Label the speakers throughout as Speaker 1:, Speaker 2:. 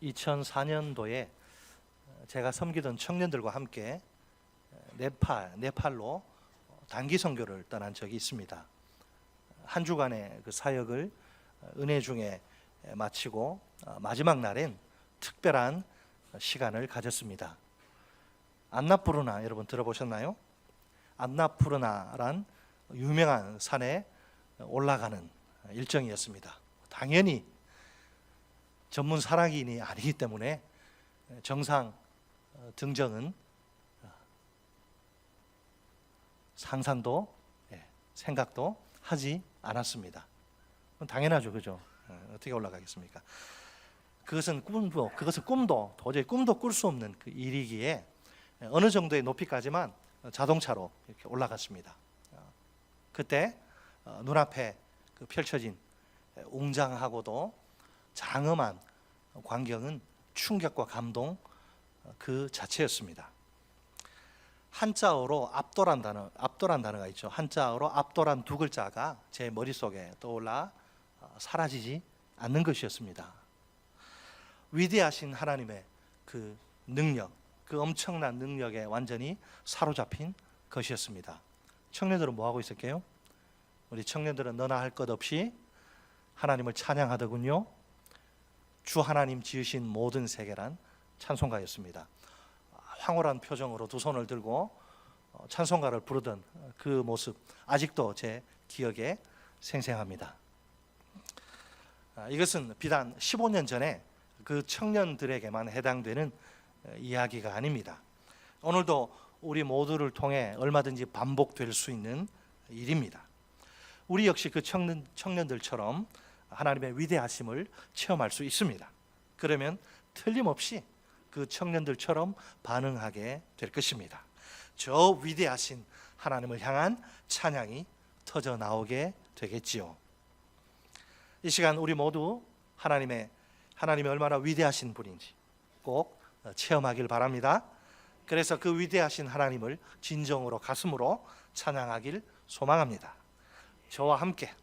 Speaker 1: 2004년도에 제가 섬기던 청년들과 함께 네팔로 단기 선교를 떠난 적이 있습니다. 한 주간의 그 사역을 은혜 중에 마치고 마지막 날엔 특별한 시간을 가졌습니다. 안나푸르나 여러분 들어보셨나요? 안나푸르나란 유명한 산에 올라가는 일정이었습니다. 당연히 전문 산악인이 아니기 때문에 정상 등정은 상상도 생각도 하지 않았습니다. 당연하죠, 그죠? 어떻게 올라가겠습니까? 그것은 꿈도 도저히 꿈도 꿀 수 없는 그 일이기에 어느 정도의 높이까지만 자동차로 이렇게 올라갔습니다. 그때 눈앞에 그 펼쳐진 웅장하고도 장엄한 광경은 충격과 감동 그 자체였습니다. 한자어로 압도란 단어가 있죠. 한자어로 압도란 두 글자가 제 머릿속에 떠올라 사라지지 않는 것이었습니다. 위대하신 하나님의 그 능력, 그 엄청난 능력에 완전히 사로잡힌 것이었습니다. 청년들은 뭐 하고 있을게요? 우리 청년들은 너나 할 것 없이 하나님을 찬양하더군요. 주 하나님 지으신 모든 세계란 찬송가였습니다. 황홀한 표정으로 두 손을 들고 찬송가를 부르던 그 모습 아직도 제 기억에 생생합니다. 이것은 비단 15년 전에 그 청년들에게만 해당되는 이야기가 아닙니다. 오늘도 우리 모두를 통해 얼마든지 반복될 수 있는 일입니다. 우리 역시 그 청년들처럼 하나님의 위대하심을 체험할 수 있습니다. 그러면 틀림없이 그 청년들처럼 반응하게 될 것입니다. 저 위대하신 하나님을 향한 찬양이 터져 나오게 되겠지요. 이 시간 우리 모두 하나님이 얼마나 위대하신 분인지 꼭 체험하길 바랍니다. 그래서 그 위대하신 하나님을 진정으로 가슴으로 찬양하길 소망합니다. 저와 함께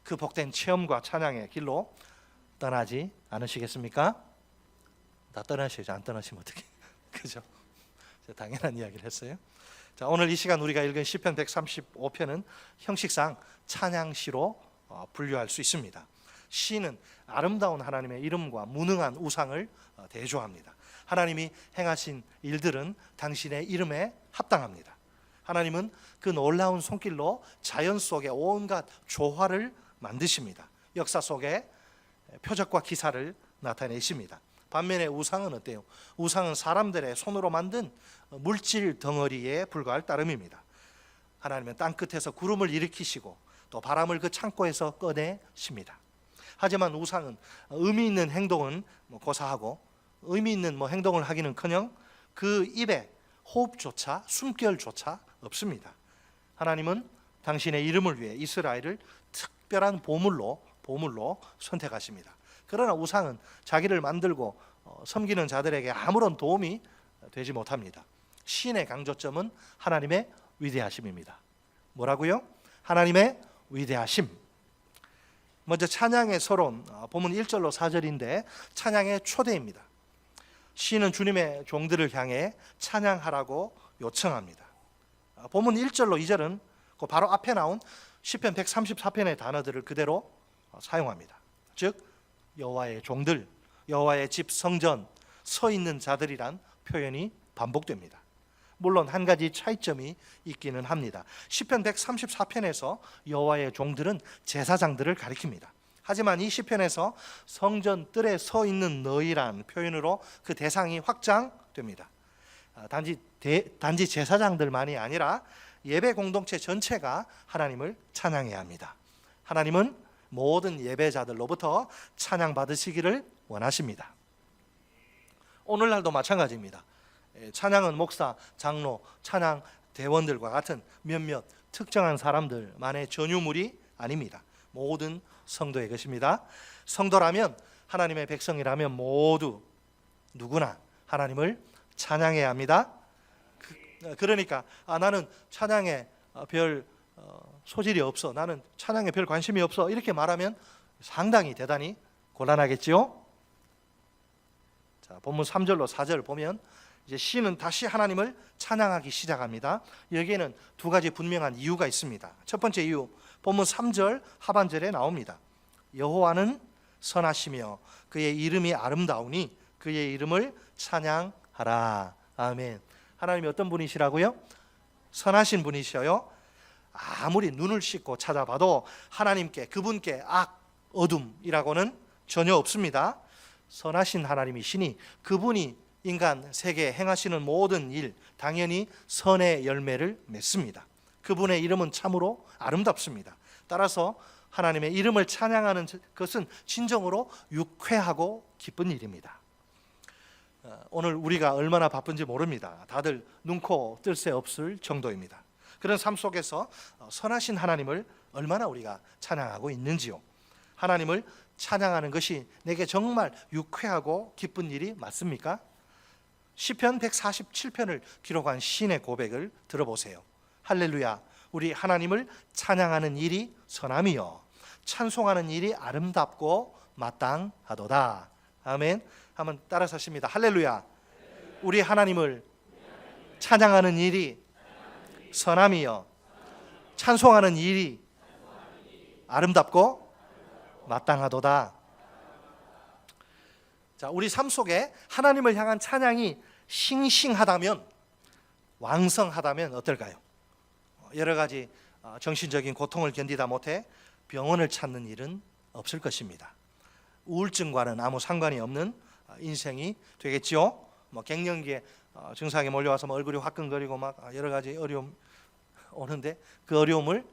Speaker 1: 그 복된 체험과 찬양의 길로 떠나지 않으시겠습니까? 다 떠나셔야죠. 안 떠나시면 어떡해. 그죠? 당연한 이야기를 했어요. 자, 오늘 이 시간 우리가 읽은 시편 135편은 형식상 찬양시로 분류할 수 있습니다. 시는 아름다운 하나님의 이름과 무능한 우상을 대조합니다. 하나님이 행하신 일들은 당신의 이름에 합당합니다. 하나님은 그 놀라운 손길로 자연 속에 온갖 조화를 만드십니다. 역사 속에 표적과 기사를 나타내십니다. 반면에 우상은 어때요? 우상은 사람들의 손으로 만든 물질 덩어리에 불과할 따름입니다. 하나님은 땅끝에서 구름을 일으키시고 또 바람을 그 창고에서 꺼내십니다. 하지만 우상은 의미 있는 행동은 고사하고 의미 있는 행동을 하기는커녕 그 입에 호흡조차 숨결조차 없습니다. 하나님은 당신의 이름을 위해 이스라엘을 특별한 보물로 선택하십니다. 그러나 우상은 자기를 만들고 섬기는 자들에게 아무런 도움이 되지 못합니다. 신의 강조점은 하나님의 위대하심입니다. 뭐라고요? 하나님의 위대하심. 먼저 찬양의 서론, 본문 1절로 4절인데 찬양의 초대입니다. 시는 주님의 종들을 향해 찬양하라고 요청합니다. 본문 1절로 2절은 그 바로 앞에 나온 시편 134편의 단어들을 그대로 사용합니다. 즉 여호와의 종들, 여호와의 집 성전 서 있는 자들이란 표현이 반복됩니다. 물론 한 가지 차이점이 있기는 합니다. 시편 134편에서 여호와의 종들은 제사장들을 가리킵니다. 하지만 이 시편에서 성전 뜰에 서 있는 너희란 표현으로 그 대상이 확장됩니다. 단지 제사장들만이 아니라 예배 공동체 전체가 하나님을 찬양해야 합니다. 하나님은 모든 예배자들로부터 찬양 받으시기를 원하십니다. 오늘날도 마찬가지입니다. 찬양은 목사, 장로, 찬양 대원들과 같은 몇몇 특정한 사람들만의 전유물이 아닙니다. 모든 성도의 것입니다. 성도라면, 하나님의 백성이라면 모두 누구나 하나님을 찬양해야 합니다. 그러니까 나는 찬양에 별 소질이 없어, 나는 찬양에 별 관심이 없어, 이렇게 말하면 상당히 대단히 곤란하겠지요. 자, 본문 3절로 4절 보면 이제 시인은 다시 하나님을 찬양하기 시작합니다. 여기에는 두 가지 분명한 이유가 있습니다. 첫 번째 이유, 본문 3절 하반절에 나옵니다. 여호와는 선하시며 그의 이름이 아름다우니 그의 이름을 찬양하라. 아멘. 하나님이 어떤 분이시라고요? 선하신 분이셔요. 아무리 눈을 씻고 찾아봐도 하나님께, 그분께 악, 어둠이라고는 전혀 없습니다. 선하신 하나님이시니 그분이 인간 세계에 행하시는 모든 일, 당연히 선의 열매를 맺습니다. 그분의 이름은 참으로 아름답습니다. 따라서 하나님의 이름을 찬양하는 것은 진정으로 유쾌하고 기쁜 일입니다. 오늘 우리가 얼마나 바쁜지 모릅니다. 다들 눈코 뜰 새 없을 정도입니다. 그런 삶 속에서 선하신 하나님을 얼마나 우리가 찬양하고 있는지요. 하나님을 찬양하는 것이 내게 정말 유쾌하고 기쁜 일이 맞습니까? 시편 147편을 기록한 시인의 고백을 들어보세요. 할렐루야, 우리 하나님을 찬양하는 일이 선함이요 찬송하는 일이 아름답고 마땅하도다. 아멘. 한번 따라서 하십니다. 할렐루야, 우리 하나님을 찬양하는 일이 선함이요 찬송하는 일이 아름답고 마땅하도다. 자, 우리 삶 속에 하나님을 향한 찬양이 싱싱하다면, 왕성하다면 어떨까요? 여러 가지 정신적인 고통을 견디다 못해 병원을 찾는 일은 없을 것입니다. 우울증과는 아무 상관이 없는 인생이 되겠지요. 갱년기에 증상이 몰려와서 얼굴이 화끈거리고 막 여러 가지 어려움 오는데 그 어려움을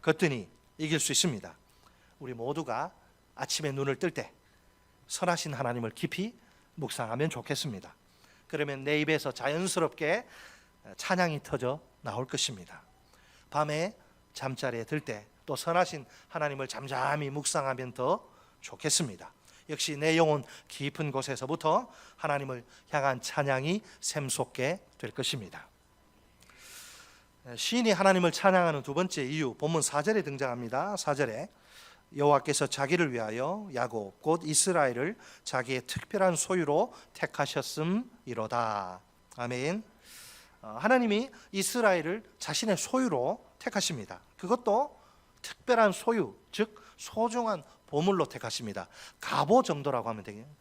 Speaker 1: 거뜬히 이길 수 있습니다. 우리 모두가 아침에 눈을 뜰 때 선하신 하나님을 깊이 묵상하면 좋겠습니다. 그러면 내 입에서 자연스럽게 찬양이 터져 나올 것입니다. 밤에 잠자리에 들 때 또 선하신 하나님을 잠잠히 묵상하면 더 좋겠습니다. 역시 내 영혼 깊은 곳에서부터 하나님을 향한 찬양이 샘솟게 될 것입니다. 시인이 하나님을 찬양하는 두 번째 이유, 본문 4절에 등장합니다. 4절에 여호와께서 자기를 위하여 야곱 곧 이스라엘을 자기의 특별한 소유로 택하셨음이로다. 아멘. 하나님이 이스라엘을 자신의 소유로 택하십니다. 그것도 특별한 소유, 즉 소중한 보물로 택하십니다. 갑오 정도라고 하면 되겠네요.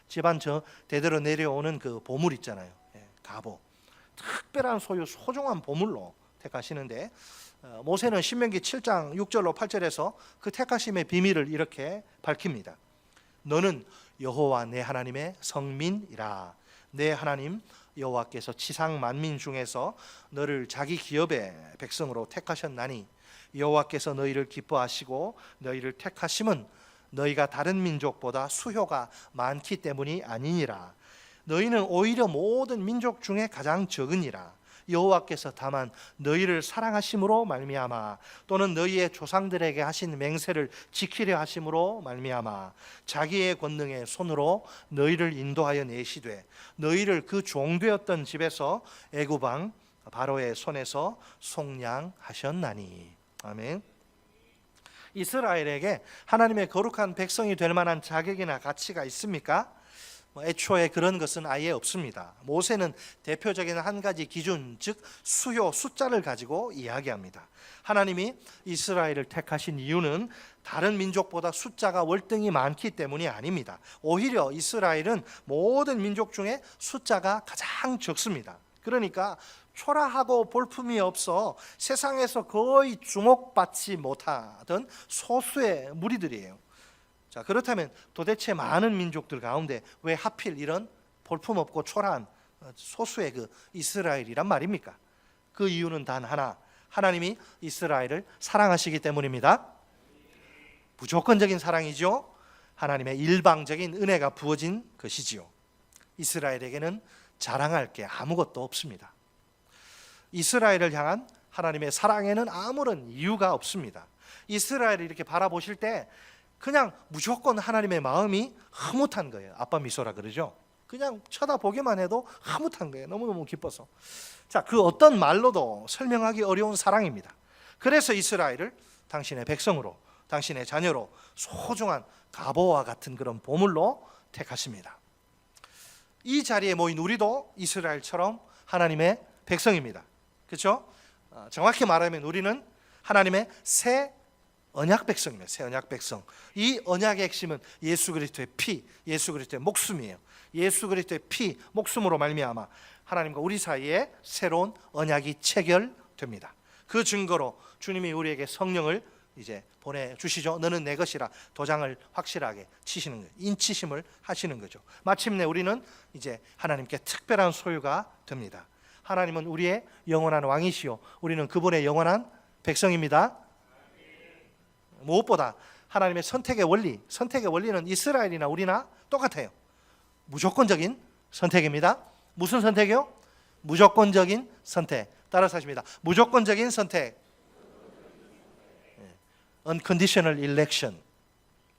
Speaker 1: 집안 저 대대로 내려오는 그 보물 있잖아요. 갑오. 특별한 소유, 소중한 보물로 택하시는데 모세는 신명기 7장 6절로 8절에서 그 택하심의 비밀을 이렇게 밝힙니다. 너는 여호와 내 하나님의 성민이라. 내 하나님 여호와께서 지상 만민 중에서 너를 자기 기업의 백성으로 택하셨나니 여호와께서 너희를 기뻐하시고 너희를 택하심은 너희가 다른 민족보다 수효가 많기 때문이 아니니라. 너희는 오히려 모든 민족 중에 가장 적으니라. 여호와께서 다만 너희를 사랑하심으로 말미암아 또는 너희의 조상들에게 하신 맹세를 지키려 하심으로 말미암아 자기의 권능의 손으로 너희를 인도하여 내시되 너희를 그 종되었던 집에서 애굽 왕 바로의 손에서 속량하셨나니. 아멘. 이스라엘에게 하나님의 거룩한 백성이 될 만한 자격이나 가치가 있습니까? 애초에 그런 것은 아예 없습니다. 모세는 대표적인 한 가지 기준, 즉 수요, 숫자를 가지고 이야기합니다. 하나님이 이스라엘을 택하신 이유는 다른 민족보다 숫자가 월등히 많기 때문이 아닙니다. 오히려 이스라엘은 모든 민족 중에 숫자가 가장 적습니다. 그러니까 초라하고 볼품이 없어 세상에서 거의 주목받지 못하던 소수의 무리들이에요. 자, 그렇다면 도대체 많은 민족들 가운데 왜 하필 이런 볼품없고 초라한 소수의 그 이스라엘이란 말입니까? 그 이유는 단 하나, 하나님이 이스라엘을 사랑하시기 때문입니다. 무조건적인 사랑이죠. 하나님의 일방적인 은혜가 부어진 것이지요. 이스라엘에게는 자랑할 게 아무것도 없습니다. 이스라엘을 향한 하나님의 사랑에는 아무런 이유가 없습니다. 이스라엘을 이렇게 바라보실 때 그냥 무조건 하나님의 마음이 흐뭇한 거예요. 아빠 미소라 그러죠. 그냥 쳐다보기만 해도 흐뭇한 거예요. 너무너무 기뻐서. 자, 그 어떤 말로도 설명하기 어려운 사랑입니다. 그래서 이스라엘을 당신의 백성으로, 당신의 자녀로 소중한 갑오와 같은 그런 보물로 택하십니다. 이 자리에 모인 우리도 이스라엘처럼 하나님의 백성입니다. 그렇죠? 정확히 말하면 우리는 하나님의 새 언약 백성입니다. 새 언약 백성. 이 언약의 핵심은 예수 그리스도의 피, 예수 그리스도의 목숨이에요. 예수 그리스도의 피, 목숨으로 말미암아 하나님과 우리 사이에 새로운 언약이 체결됩니다. 그 증거로 주님이 우리에게 성령을 이제 보내주시죠. 너는 내 것이라 도장을 확실하게 치시는 거예요. 인치심을 하시는 거죠. 마침내 우리는 이제 하나님께 특별한 소유가 됩니다. 하나님은 우리의 영원한 왕이시요 우리는 그분의 영원한 백성입니다. 무엇보다 하나님의 선택의 원리는 이스라엘이나 우리나 똑같아요. 무조건적인 선택입니다. 무슨 선택이요? 무조건적인 선택. 따라서 하십니다. 무조건적인 선택. Unconditional election.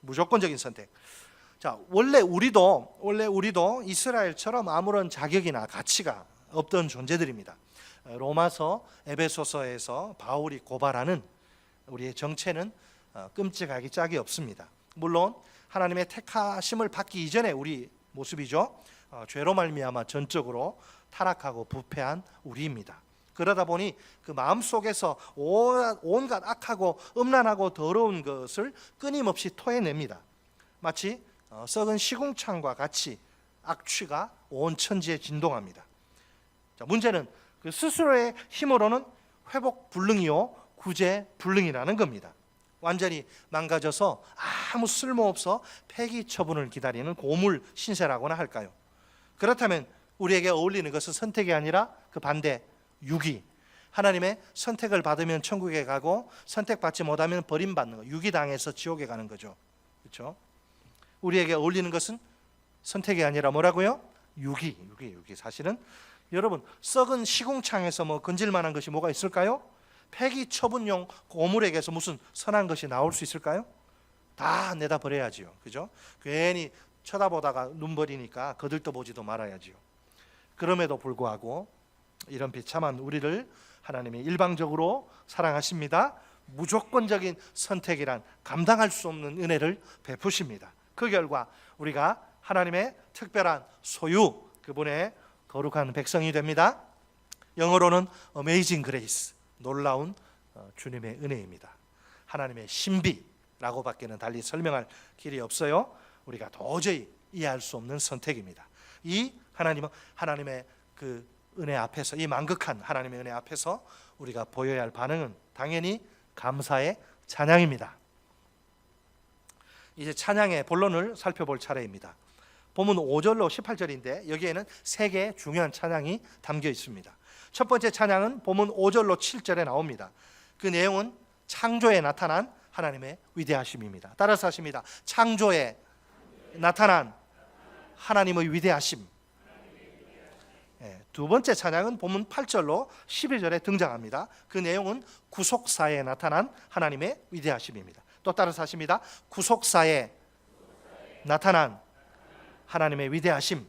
Speaker 1: 무조건적인 선택. 자, 원래 우리도 이스라엘처럼 아무런 자격이나 가치가 없던 존재들입니다. 로마서, 에베소서에서 바울이 고발하는 우리의 정체는 끔찍하기 짝이 없습니다. 물론 하나님의 택하심을 받기 이전에 우리 모습이죠. 죄로 말미암아 전적으로 타락하고 부패한 우리입니다. 그러다 보니 그 마음속에서 온갖 악하고 음란하고 더러운 것을 끊임없이 토해냅니다. 마치 썩은 시궁창과 같이 악취가 온 천지에 진동합니다. 자, 문제는 그 스스로의 힘으로는 회복 불능이요 구제 불능이라는 겁니다. 완전히 망가져서 아무 쓸모없어 폐기 처분을 기다리는 고물 신세라고나 할까요? 그렇다면 우리에게 어울리는 것은 선택이 아니라 그 반대, 유기. 하나님의 선택을 받으면 천국에 가고 선택받지 못하면 버림받는 거, 유기당해서 지옥에 가는 거죠. 그렇죠? 우리에게 어울리는 것은 선택이 아니라 뭐라고요? 유기. 사실은 여러분 썩은 시궁창에서 뭐 건질만한 것이 뭐가 있을까요? 폐기 처분용 고물에게서 무슨 선한 것이 나올 수 있을까요? 다 내다 버려야지요. 그죠? 괜히 쳐다보다가 눈 버리니까 거들떠보지도 말아야지요. 그럼에도 불구하고 이런 비참한 우리를 하나님이 일방적으로 사랑하십니다. 무조건적인 선택이란 감당할 수 없는 은혜를 베푸십니다. 그 결과 우리가 하나님의 특별한 소유, 그분의 거룩한 백성이 됩니다. 영어로는 Amazing Grace, 놀라운 주님의 은혜입니다. 하나님의 신비라고밖에는 달리 설명할 길이 없어요. 우리가 도저히 이해할 수 없는 선택입니다. 이 하나님은 하나님의 그 은혜 앞에서, 이 만극한 하나님의 은혜 앞에서 우리가 보여야 할 반응은 당연히 감사의 찬양입니다. 이제 찬양의 본론을 살펴볼 차례입니다. 본문 5절로 18절인데 여기에는 세 개의 중요한 찬양이 담겨 있습니다. 첫 번째 찬양은 본문 5절로 7절에 나옵니다. 그 내용은 창조에 나타난 하나님의 위대하심입니다. 따라서 하십니다. 창조에 나타난 하나님의 위대하심. 두 번째 찬양은 본문 8절로 12절에 등장합니다. 그 내용은 구속사에 나타난 하나님의 위대하심입니다. 또 따라서 하십니다. 구속사에 나타난 하나님의 위대하심.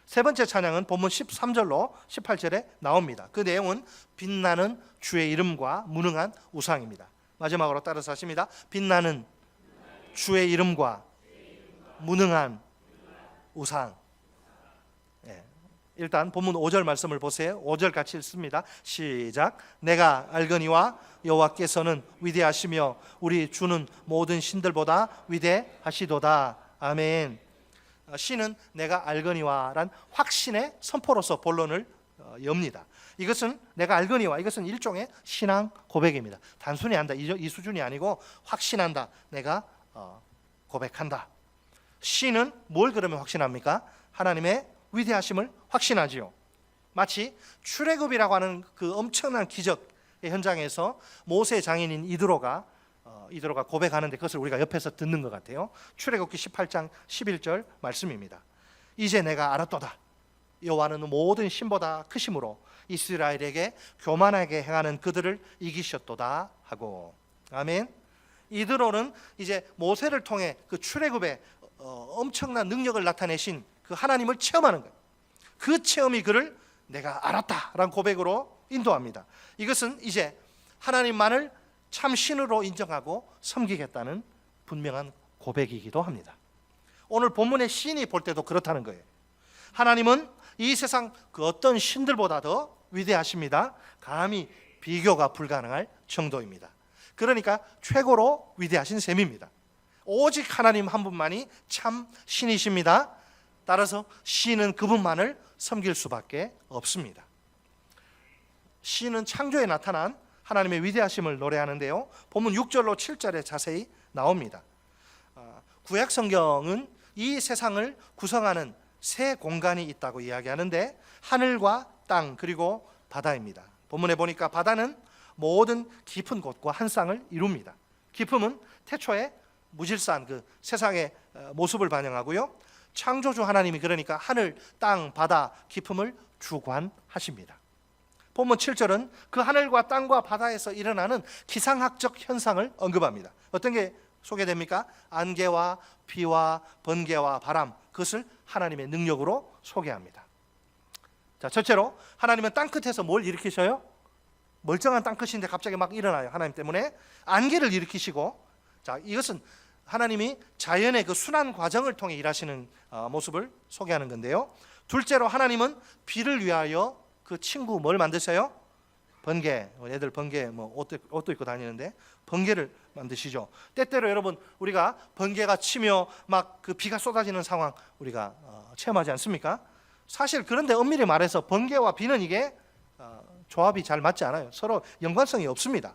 Speaker 1: 세 번째 찬양은 본문 13절로 18절에 나옵니다. 그 내용은 빛나는 주의 이름과 무능한 우상입니다. 마지막으로 따라서 하십니다. 빛나는 주의 이름과 무능한 우상. 일단 본문 5절 말씀을 보세요. 5절 같이 읽습니다. 시작. 내가 알거니와 여호와께서는 위대하시며 우리 주는 모든 신들보다 위대하시도다. 아멘. 시는 내가 알거니와란 확신의 선포로서 본론을 엽니다. 이것은 내가 알거니와, 이것은 일종의 신앙 고백입니다. 단순히 한다 이 수준이 아니고 확신한다. 내가 고백한다. 시는 뭘 그러면 확신합니까? 하나님의 위대하심을 확신하지요. 마치 출애굽이라고 하는 그 엄청난 기적의 현장에서 모세 장인인 이드로가 고백하는데 그것을 우리가 옆에서 듣는 것 같아요. 출애굽기 18장 11절 말씀입니다. 이제 내가 알았도다. 여호와는 모든 신보다 크심으로 이스라엘에게 교만하게 행하는 그들을 이기셨도다 하고. 아멘. 이드로는 이제 모세를 통해 그 출애굽의 엄청난 능력을 나타내신 그 하나님을 체험하는 거예요. 그 체험이 그를 내가 알았다라는 고백으로 인도합니다. 이것은 이제 하나님만을 참 신으로 인정하고 섬기겠다는 분명한 고백이기도 합니다. 오늘 본문의 시인이 볼 때도 그렇다는 거예요. 하나님은 이 세상 그 어떤 신들보다 더 위대하십니다. 감히 비교가 불가능할 정도입니다. 그러니까 최고로 위대하신 셈입니다. 오직 하나님 한 분만이 참 신이십니다. 따라서 시인은 그분만을 섬길 수밖에 없습니다. 시인은 창조에 나타난 하나님의 위대하심을 노래하는데요, 본문 6절로 7절에 자세히 나옵니다. 구약 성경은 이 세상을 구성하는 세 공간이 있다고 이야기하는데 하늘과 땅 그리고 바다입니다. 본문에 보니까 바다는 모든 깊은 곳과 한 쌍을 이룹니다. 깊음은 태초의 무질서한 그 세상의 모습을 반영하고요, 창조주 하나님이 그러니까 하늘, 땅, 바다 깊음을 주관하십니다. 본문 7절은 그 하늘과 땅과 바다에서 일어나는 기상학적 현상을 언급합니다. 어떤 게 소개됩니까? 안개와 비와 번개와 바람, 그것을 하나님의 능력으로 소개합니다. 자, 첫째로 하나님은 땅끝에서 뭘 일으키셔요? 멀쩡한 땅끝인데 갑자기 막 일어나요. 하나님 때문에 안개를 일으키시고, 자, 이것은 하나님이 자연의 그 순환 과정을 통해 일하시는 모습을 소개하는 건데요. 둘째로 하나님은 비를 위하여 그 친구 뭘 만드세요? 번개. 애들 번개 뭐 옷도 입고 다니는데 번개를 만드시죠. 때때로 여러분 우리가 번개가 치며 막 그 비가 쏟아지는 상황 우리가 체험하지 않습니까? 사실 그런데 엄밀히 말해서 번개와 비는 이게 조합이 잘 맞지 않아요. 서로 연관성이 없습니다.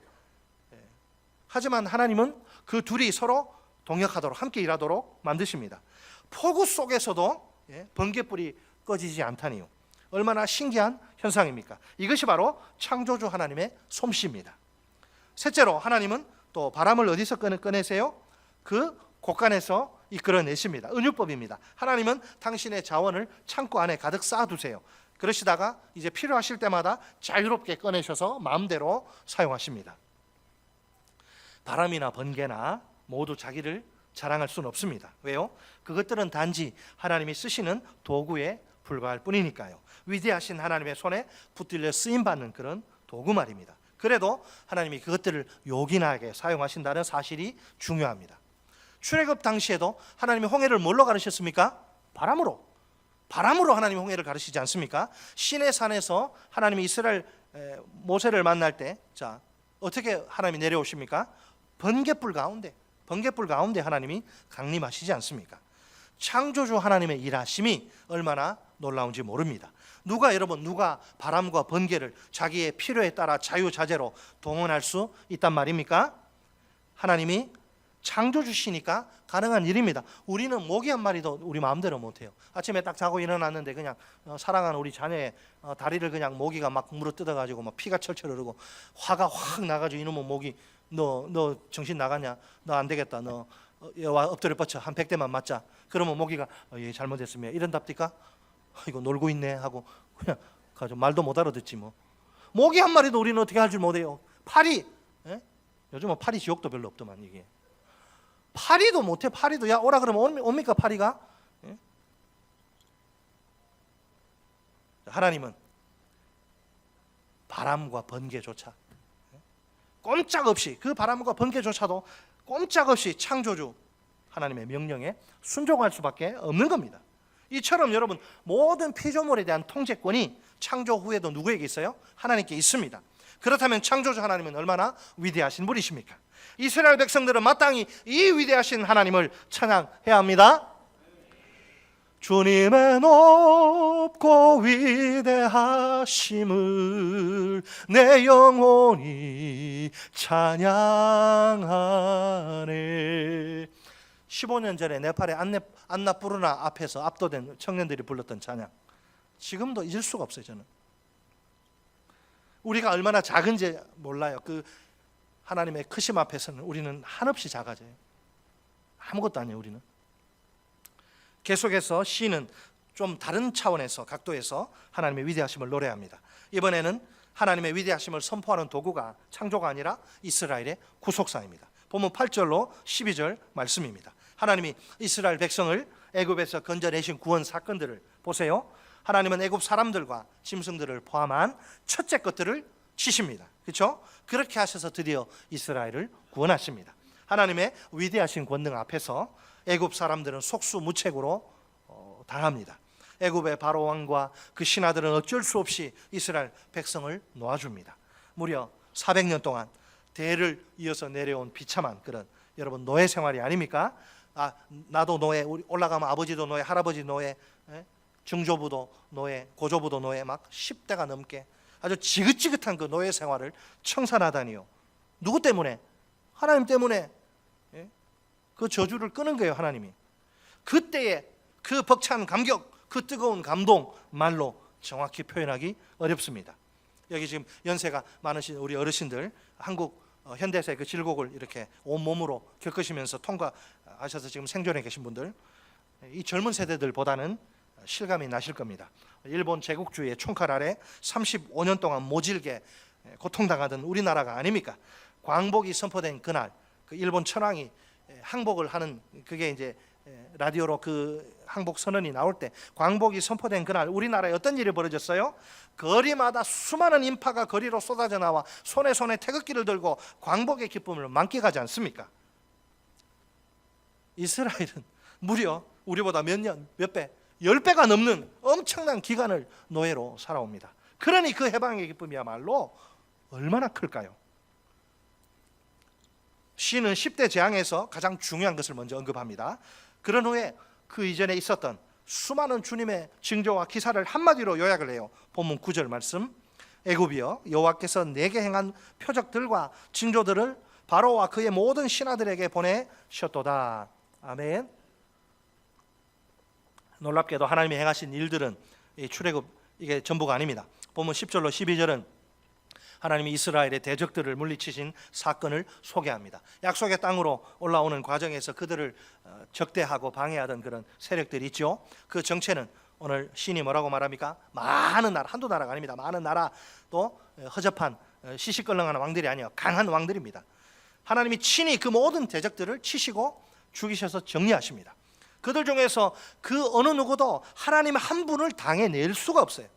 Speaker 1: 하지만 하나님은 그 둘이 서로 동역하도록 함께 일하도록 만드십니다. 폭우 속에서도 번개불이 꺼지지 않다니요. 얼마나 신기한 현상입니까? 이것이 바로 창조주 하나님의 솜씨입니다. 셋째로 하나님은 또 바람을 어디서 꺼내세요? 그 곳간에서 이끌어내십니다. 은유법입니다. 하나님은 당신의 자원을 창고 안에 가득 쌓아두세요. 그러시다가 이제 필요하실 때마다 자유롭게 꺼내셔서 마음대로 사용하십니다. 바람이나 번개나 모두 자기를 자랑할 수는 없습니다. 왜요? 그것들은 단지 하나님이 쓰시는 도구에 불과할 뿐이니까요. 위대하신 하나님의 손에 붙들려 쓰임받는 그런 도구 말입니다. 그래도 하나님이 그것들을 요긴하게 사용하신다는 사실이 중요합니다. 출애굽 당시에도 하나님이 홍해를 뭘로 가르셨습니까? 바람으로 하나님이 홍해를 가르치지 않습니까? 시내 산에서 하나님이 이스라엘 모세를 만날 때, 자, 어떻게 하나님이 내려오십니까? 번개불 가운데 하나님이 강림하시지 않습니까? 창조주 하나님의 일하심이 얼마나 놀라운지 모릅니다. 누가 바람과 번개를 자기의 필요에 따라 자유자재로 동원할 수 있단 말입니까? 하나님이 창조주시니까 가능한 일입니다. 우리는 모기 한 마리도 우리 마음대로 못해요. 아침에 딱 자고 일어났는데 그냥 사랑하는 우리 자녀의 다리를 그냥 모기가 막 물어뜯어가지고 막 피가 철철 흐르고 화가 확 나가지고 이놈의 모기 너 정신 나갔냐? 너 안 되겠다. 너 와 엎드려 뻗쳐 한 100대만 맞자. 그러면 모기가 예, 잘못했으면 이런 답니까? 이거 놀고 있네 하고 그냥 가지고 말도 못 알아듣지 뭐. 모기 한 마리도 우리는 어떻게 할 줄 못해요. 파리, 요즘은 파리 지옥도 별로 없더만 이게. 파리도 못해. 파리도 야 오라 그러면 옵니까 파리가? 하나님은 바람과 번개조차 꼼짝없이, 그 바람과 번개조차도 꼼짝없이 창조주 하나님의 명령에 순종할 수밖에 없는 겁니다. 이처럼 여러분 모든 피조물에 대한 통제권이 창조 후에도 누구에게 있어요? 하나님께 있습니다. 그렇다면 창조주 하나님은 얼마나 위대하신 분이십니까? 이스라엘 백성들은 마땅히 이 위대하신 하나님을 찬양해야 합니다. 주님의 높고 위대하심을 내 영혼이 찬양하네. 15년 전에 네팔의 안나푸르나 앞에서 압도된 청년들이 불렀던 찬양, 지금도 잊을 수가 없어요. 저는 우리가 얼마나 작은지 몰라요. 그 하나님의 크심 앞에서는 우리는 한없이 작아져요. 아무것도 아니에요. 우리는. 계속해서 시인은 좀 다른 차원에서 각도에서 하나님의 위대하심을 노래합니다. 이번에는 하나님의 위대하심을 선포하는 도구가 창조가 아니라 이스라엘의 구속사입니다. 본문 8절로 12절 말씀입니다. 하나님이 이스라엘 백성을 애굽에서 건져내신 구원 사건들을 보세요. 하나님은 애굽 사람들과 짐승들을 포함한 첫째 것들을 치십니다. 그렇죠? 그렇게 하셔서 드디어 이스라엘을 구원하십니다. 하나님의 위대하신 권능 앞에서 애굽 사람들은 속수무책으로 당합니다. 애굽의 바로 왕과 그 신하들은 어쩔 수 없이 이스라엘 백성을 놓아줍니다. 무려 400년 동안 대를 이어서 내려온 비참한 그런 여러분 노예 생활이 아닙니까? 나도 노예, 우리 올라가면 아버지도 노예, 할아버지 노예, 증조부도 노예, 고조부도 노예, 막 10대가 넘게 아주 지긋지긋한 그 노예 생활을 청산하다니요. 누구 때문에? 하나님 때문에. 그 저주를 끄는 거예요, 하나님이. 그때의 그 벅찬 감격, 그 뜨거운 감동 말로 정확히 표현하기 어렵습니다. 여기 지금 연세가 많으신 우리 어르신들 한국 현대사의 그 질곡을 이렇게 온몸으로 겪으시면서 통과하셔서 지금 생존해 계신 분들, 이 젊은 세대들보다는 실감이 나실 겁니다. 일본 제국주의의 총칼 아래 35년 동안 모질게 고통당하던 우리나라가 아닙니까? 광복이 선포된 그날 그 일본 천황이 항복을 하는, 그게 이제 라디오로 그 항복 선언이 나올 때 광복이 선포된 그날 우리나라에 어떤 일이 벌어졌어요? 거리마다 수많은 인파가 거리로 쏟아져 나와 손에 태극기를 들고 광복의 기쁨을 만끽하지 않습니까? 이스라엘은 무려 우리보다 몇 배, 10배가 넘는 엄청난 기간을 노예로 살아옵니다. 그러니 그 해방의 기쁨이야말로 얼마나 클까요? 시는 10대 재앙에서 가장 중요한 것을 먼저 언급합니다. 그런 후에 그 이전에 있었던 수많은 주님의 징조와 기사를 한마디로 요약을 해요. 본문 9절 말씀, 애굽이여 여호와께서 내게 행한 표적들과 징조들을 바로와 그의 모든 신하들에게 보내셨도다. 아멘. 놀랍게도 하나님이 행하신 일들은 이 출애굽 이게 전부가 아닙니다. 본문 10절로 12절은 하나님이 이스라엘의 대적들을 물리치신 사건을 소개합니다. 약속의 땅으로 올라오는 과정에서 그들을 적대하고 방해하던 그런 세력들이 있죠. 그 정체는 오늘 신이 뭐라고 말합니까? 많은 나라, 한두 나라가 아닙니다. 많은 나라, 또 허접한 시시껄렁한 왕들이 아니에요. 강한 왕들입니다. 하나님이 친히 그 모든 대적들을 치시고 죽이셔서 정리하십니다. 그들 중에서 그 어느 누구도 하나님 한 분을 당해낼 수가 없어요.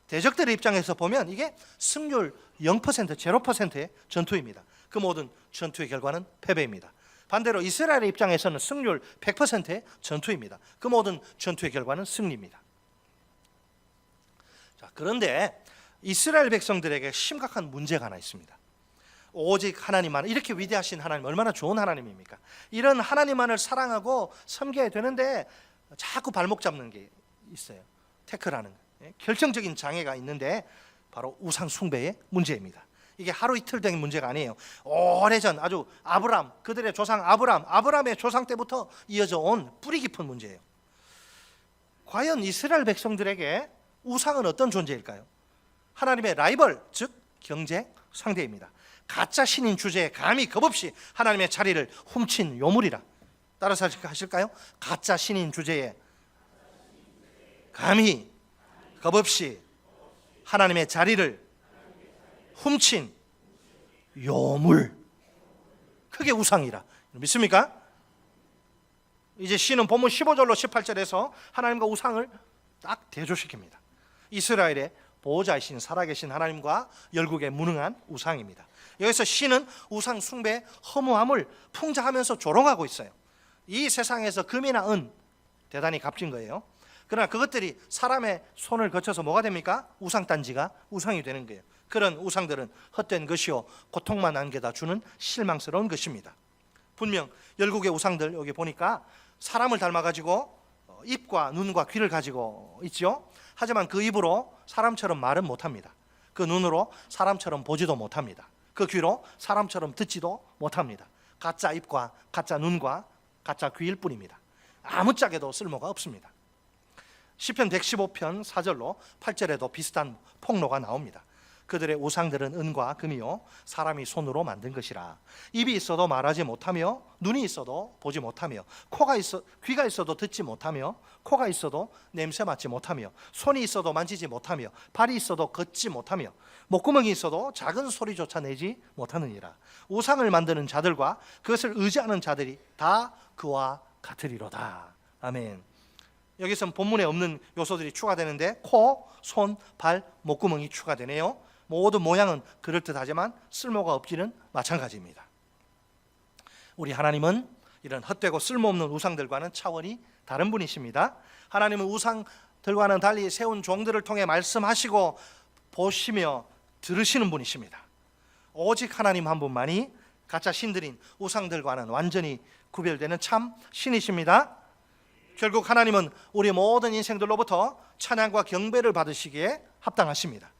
Speaker 1: 대적들의 입장에서 보면 이게 승률 0%, 0%의 전투입니다. 그 모든 전투의 결과는 패배입니다. 반대로 이스라엘의 입장에서는 승률 100%의 전투입니다. 그 모든 전투의 결과는 승리입니다. 자, 그런데 이스라엘 백성들에게 심각한 문제가 하나 있습니다. 오직 하나님만, 이렇게 위대하신 하나님, 얼마나 좋은 하나님입니까? 이런 하나님만을 사랑하고 섬겨야 되는데 자꾸 발목 잡는 게 있어요. 태클하는 거. 결정적인 장애가 있는데 바로 우상 숭배의 문제입니다. 이게 하루 이틀 된 문제가 아니에요. 오래전 아주 아브람, 그들의 조상 아브람의 조상 때부터 이어져 온 뿌리 깊은 문제예요. 과연 이스라엘 백성들에게 우상은 어떤 존재일까요? 하나님의 라이벌, 즉 경쟁 상대입니다. 가짜 신인 주제에 감히 겁없이 하나님의 자리를 훔친 요물이라. 따라서 하실까요? 가짜 신인 주제에 감히 겁없이 하나님의 자리를 훔친 요물, 그게 우상이라. 믿습니까? 이제 시는 본문 15절로 18절에서 하나님과 우상을 딱 대조시킵니다. 이스라엘의 보호자이신 살아계신 하나님과 열국에 무능한 우상입니다. 여기서 시는 우상 숭배의 허무함을 풍자하면서 조롱하고 있어요. 이 세상에서 금이나 은 대단히 값진 거예요. 그러나 그것들이 사람의 손을 거쳐서 뭐가 됩니까? 우상단지가 우상이 되는 거예요. 그런 우상들은 헛된 것이요 고통만 안겨다 주는 실망스러운 것입니다. 분명 열국의 우상들 여기 보니까 사람을 닮아가지고 입과 눈과 귀를 가지고 있죠. 하지만 그 입으로 사람처럼 말은 못합니다. 그 눈으로 사람처럼 보지도 못합니다. 그 귀로 사람처럼 듣지도 못합니다. 가짜 입과 가짜 눈과 가짜 귀일 뿐입니다. 아무짝에도 쓸모가 없습니다. 시편 115편 4절로 8절에도 비슷한 폭로가 나옵니다. 그들의 우상들은 은과 금이요 사람이 손으로 만든 것이라. 입이 있어도 말하지 못하며 눈이 있어도 보지 못하며 귀가 있어도 듣지 못하며 코가 있어도 냄새 맡지 못하며 손이 있어도 만지지 못하며 발이 있어도 걷지 못하며 목구멍이 있어도 작은 소리조차 내지 못하느니라. 우상을 만드는 자들과 그것을 의지하는 자들이 다 그와 같으리로다. 아멘. 여기서는 본문에 없는 요소들이 추가되는데 코, 손, 발, 목구멍이 추가되네요. 모든 모양은 그럴듯하지만 쓸모가 없기는 마찬가지입니다. 우리 하나님은 이런 헛되고 쓸모없는 우상들과는 차원이 다른 분이십니다. 하나님은 우상들과는 달리 세운 종들을 통해 말씀하시고 보시며 들으시는 분이십니다. 오직 하나님 한 분만이 가짜 신들인 우상들과는 완전히 구별되는 참 신이십니다. 결국 하나님은 우리 모든 인생들로부터 찬양과 경배를 받으시기에 합당하십니다.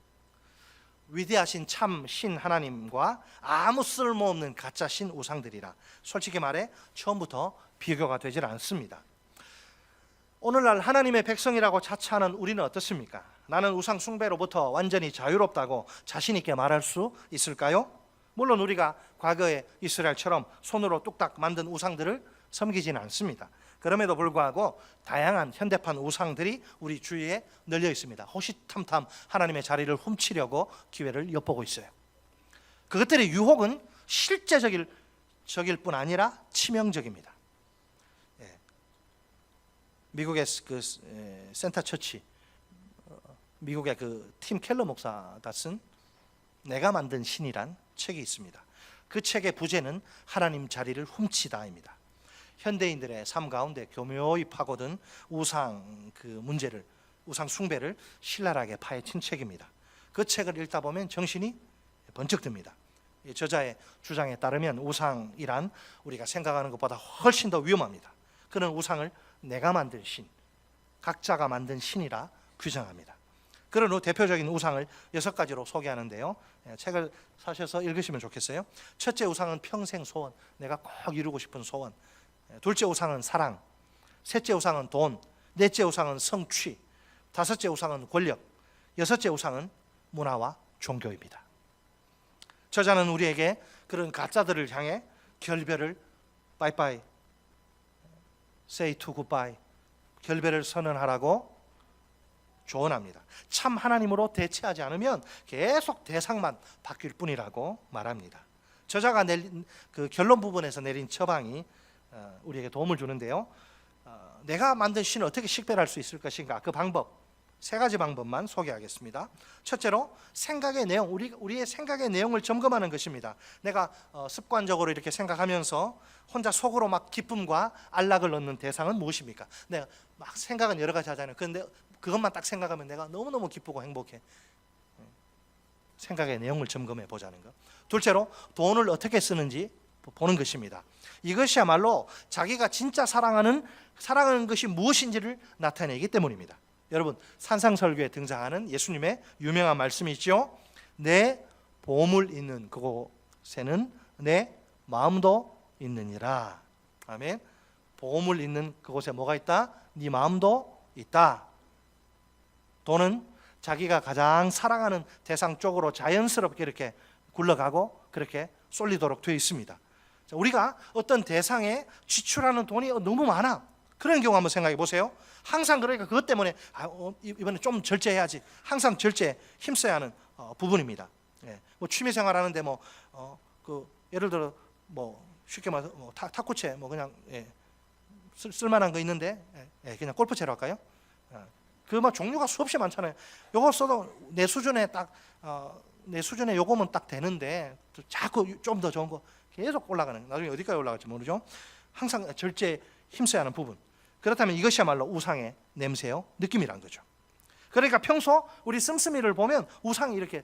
Speaker 1: 위대하신 참 신 하나님과 아무 쓸모없는 가짜 신 우상들이라 솔직히 말해 처음부터 비교가 되질 않습니다. 오늘날 하나님의 백성이라고 자처하는 우리는 어떻습니까? 나는 우상 숭배로부터 완전히 자유롭다고 자신 있게 말할 수 있을까요? 물론 우리가 과거에 이스라엘처럼 손으로 뚝딱 만든 우상들을 섬기지는 않습니다. 그럼에도 불구하고 다양한 현대판 우상들이 우리 주위에 널려 있습니다. 호시탐탐 하나님의 자리를 훔치려고 기회를 엿보고 있어요. 그것들의 유혹은 실제적일 뿐 아니라 치명적입니다. 미국의 그 센터 처치, 미국의 그 팀 켈러 목사가 쓴 내가 만든 신이란 책이 있습니다. 그 책의 부제는 하나님 자리를 훔치다입니다. 현대인들의 삶 가운데 교묘히 파고든 우상 문제를, 우상 숭배를 신랄하게 파헤친 책입니다. 그 책을 읽다 보면 정신이 번쩍 듭니다. 저자의 주장에 따르면 우상이란 우리가 생각하는 것보다 훨씬 더 위험합니다. 그는 우상을 내가 만든 신, 각자가 만든 신이라 규정합니다. 그런 후 대표적인 우상을 6가지로 소개하는데요. 책을 사셔서 읽으시면 좋겠어요. 첫째 우상은 평생 소원, 내가 꼭 이루고 싶은 소원. 둘째 우상은 사랑, 셋째 우상은 돈, 넷째 우상은 성취, 다섯째 우상은 권력, 여섯째 우상은 문화와 종교입니다. 저자는 우리에게 그런 가짜들을 향해 결별을 바이바이, say to goodbye, 결별을 선언하라고 조언합니다. 참 하나님으로 대체하지 않으면 계속 대상만 바뀔 뿐이라고 말합니다. 저자가 내린 그 결론 부분에서 내린 처방이 우리에게 도움을 주는데요. 내가 만든 신을 어떻게 식별할 수 있을 것인가, 그 방법 3가지 방법만 소개하겠습니다. 첫째로 생각의 내용, 우리의 생각의 내용을 점검하는 것입니다. 내가 습관적으로 이렇게 생각하면서 혼자 속으로 막 기쁨과 안락을 얻는 대상은 무엇입니까? 내가 막 생각은 여러 가지 하잖아요. 그런데 그것만 딱 생각하면 내가 너무너무 기쁘고 행복해. 생각의 내용을 점검해 보자는 것. 둘째로 돈을 어떻게 쓰는지 보는 것입니다. 이것이야말로 자기가 진짜 사랑하는 것이 무엇인지를 나타내기 때문입니다. 여러분, 산상설교에 등장하는 예수님의 유명한 말씀이 있죠. 내 보물 있는 그곳에는 내 마음도 있느니라. 아멘. 보물 있는 그곳에 뭐가 있다? 네 마음도 있다. 돈은 자기가 가장 사랑하는 대상 쪽으로 자연스럽게 이렇게 굴러가고 그렇게 쏠리도록 되어 있습니다. 우리가 어떤 대상에 지출하는 돈이 너무 많아, 그런 경우 한번 생각해 보세요. 항상 그러니까 그것 때문에 이번에 좀 절제해야지, 항상 절제에 힘써야 하는 부분입니다. 뭐 취미생활 하는데 예를 들어 쉽게 말해서 탁구채 그냥 쓸만한 거 있는데 그냥 골프 채로 할까요? 그 종류가 수없이 많잖아요. 요거 써도 내 수준에 요거면 딱 되는데 자꾸 좀 더 좋은 거 계속 올라가는, 나중에 어디까지 올라갈지 모르죠. 항상 절제에 힘써야 하는 부분. 그렇다면 이것이야말로 우상의 냄새요, 느낌이란 거죠. 그러니까 평소 우리 씀씀이를 보면 우상이 이렇게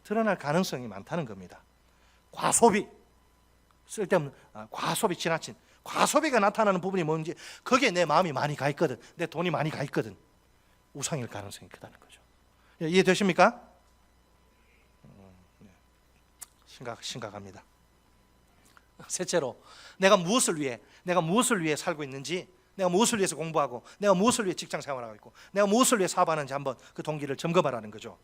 Speaker 1: 드러날 가능성이 많다는 겁니다. 과소비, 쓸데없는 과소비, 지나친 과소비가 나타나는 부분이 뭔지, 거기에 내 마음이 많이 가 있거든, 내 돈이 많이 가 있거든, 우상일 가능성이 크다는 거죠. 이해되십니까? 심각합니다. 셋째로 내가 무엇을 위해 살고 있는지, 내가 무엇을 위해서 공부하고, 내가 무엇을 위해 직장 생활하고 있고, 내가 무엇을 위해 사업하는지 한번 그 동기를 점검하라는 거죠.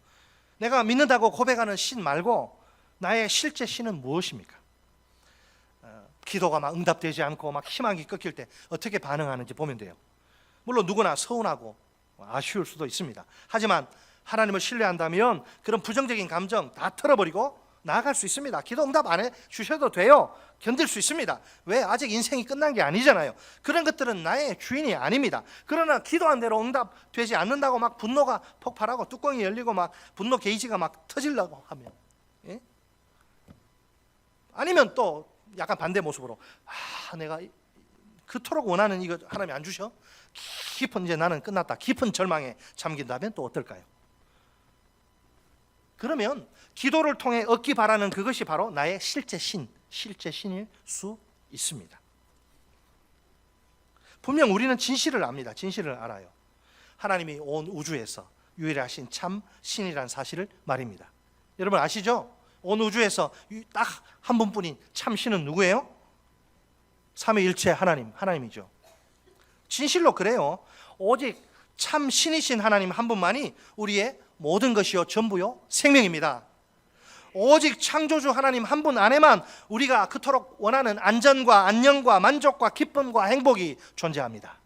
Speaker 1: 내가 믿는다고 고백하는 신 말고 나의 실제 신은 무엇입니까? 기도가 막 응답되지 않고 막 희망이 꺾일 때 어떻게 반응하는지 보면 돼요. 물론 누구나 서운하고 아쉬울 수도 있습니다. 하지만 하나님을 신뢰한다면 그런 부정적인 감정 다 털어버리고 나아갈 수 있습니다. 기도 응답 안 해주셔도 돼요. 견딜 수 있습니다. 왜? 아직 인생이 끝난 게 아니잖아요. 그런 것들은 나의 주인이 아닙니다. 그러나 기도한 대로 응답되지 않는다고 막 분노가 폭발하고 뚜껑이 열리고 막 분노 게이지가 막 터지려고 하면, 아니면 또 약간 반대 모습으로 내가 그토록 원하는 이거 하나님이 안 주셔? 깊은, 이제 나는 끝났다, 깊은 절망에 잠긴다면 또 어떨까요? 그러면 기도를 통해 얻기 바라는 그것이 바로 나의 실제 신일 수 있습니다. 분명 우리는 진실을 압니다. 진실을 알아요. 하나님이 온 우주에서 유일하신 참 신이라는 사실을 말입니다. 여러분 아시죠? 온 우주에서 딱 한 분뿐인 참 신은 누구예요? 삼위일체 하나님이죠. 진실로 그래요. 오직 참 신이신 하나님 한 분만이 우리의 모든 것이요 전부요 생명입니다. 오직 창조주 하나님 한 분 안에만 우리가 그토록 원하는 안전과 안녕과 만족과 기쁨과 행복이 존재합니다.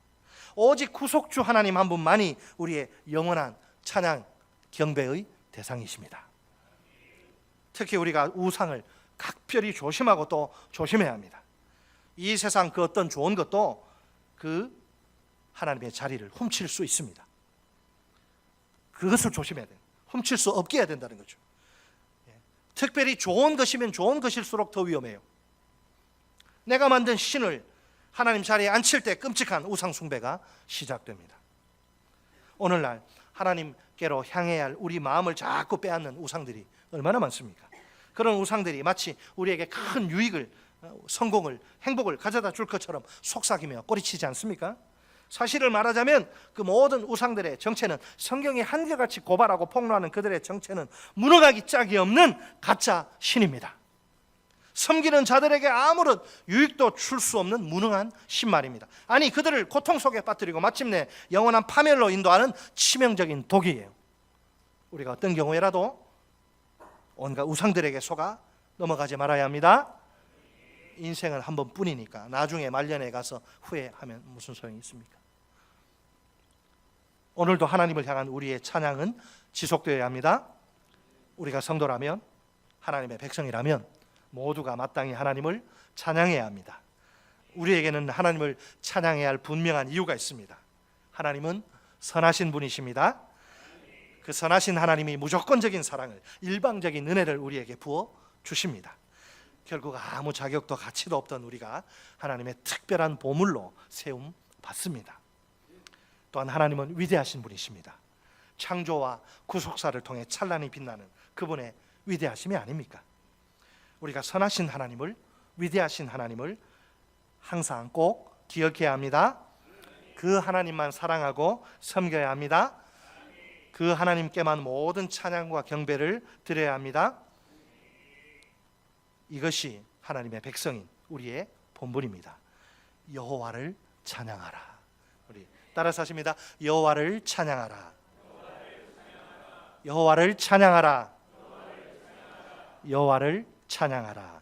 Speaker 1: 오직 구속주 하나님 한 분만이 우리의 영원한 찬양 경배의 대상이십니다. 특히 우리가 우상을 각별히 조심하고 또 조심해야 합니다. 이 세상 그 어떤 좋은 것도 그 하나님의 자리를 훔칠 수 있습니다. 그것을 조심해야 돼요. 훔칠 수 없게 해야 된다는 거죠. 특별히 좋은 것이면 좋은 것일수록 더 위험해요. 내가 만든 신을 하나님 자리에 앉힐 때 끔찍한 우상 숭배가 시작됩니다. 오늘날 하나님께로 향해야 할 우리 마음을 자꾸 빼앗는 우상들이 얼마나 많습니까? 그런 우상들이 마치 우리에게 큰 유익을, 성공을, 행복을 가져다 줄 것처럼 속삭이며 꼬리치지 않습니까? 사실을 말하자면 그 모든 우상들의 정체는, 성경이 한결같이 고발하고 폭로하는 그들의 정체는 무너가기 짝이 없는 가짜 신입니다. 섬기는 자들에게 아무런 유익도 줄 수 없는 무능한 신말입니다. 아니, 그들을 고통 속에 빠뜨리고 마침내 영원한 파멸로 인도하는 치명적인 독이에요. 우리가 어떤 경우에라도 온갖 우상들에게 속아 넘어가지 말아야 합니다. 인생은 한 번뿐이니까 나중에 말년에 가서 후회하면 무슨 소용이 있습니까? 오늘도 하나님을 향한 우리의 찬양은 지속되어야 합니다. 우리가 성도라면, 하나님의 백성이라면 모두가 마땅히 하나님을 찬양해야 합니다. 우리에게는 하나님을 찬양해야 할 분명한 이유가 있습니다. 하나님은 선하신 분이십니다. 그 선하신 하나님이 무조건적인 사랑을, 일방적인 은혜를 우리에게 부어 주십니다. 결국 아무 자격도 가치도 없던 우리가 하나님의 특별한 보물로 세움 받습니다. 또한 하나님은 위대하신 분이십니다. 창조와 구속사를 통해 찬란히 빛나는 그분의 위대하심이 아닙니까? 우리가 선하신 하나님을, 위대하신 하나님을 항상 꼭 기억해야 합니다. 그 하나님만 사랑하고 섬겨야 합니다. 그 하나님께만 모든 찬양과 경배를 드려야 합니다. 이것이 하나님의 백성인 우리의 본분입니다. 여호와를 찬양하라. 우리 따라서 하십니다. 여호와를 찬양하라. 여호와를 찬양하라. 여호와를 찬양하라.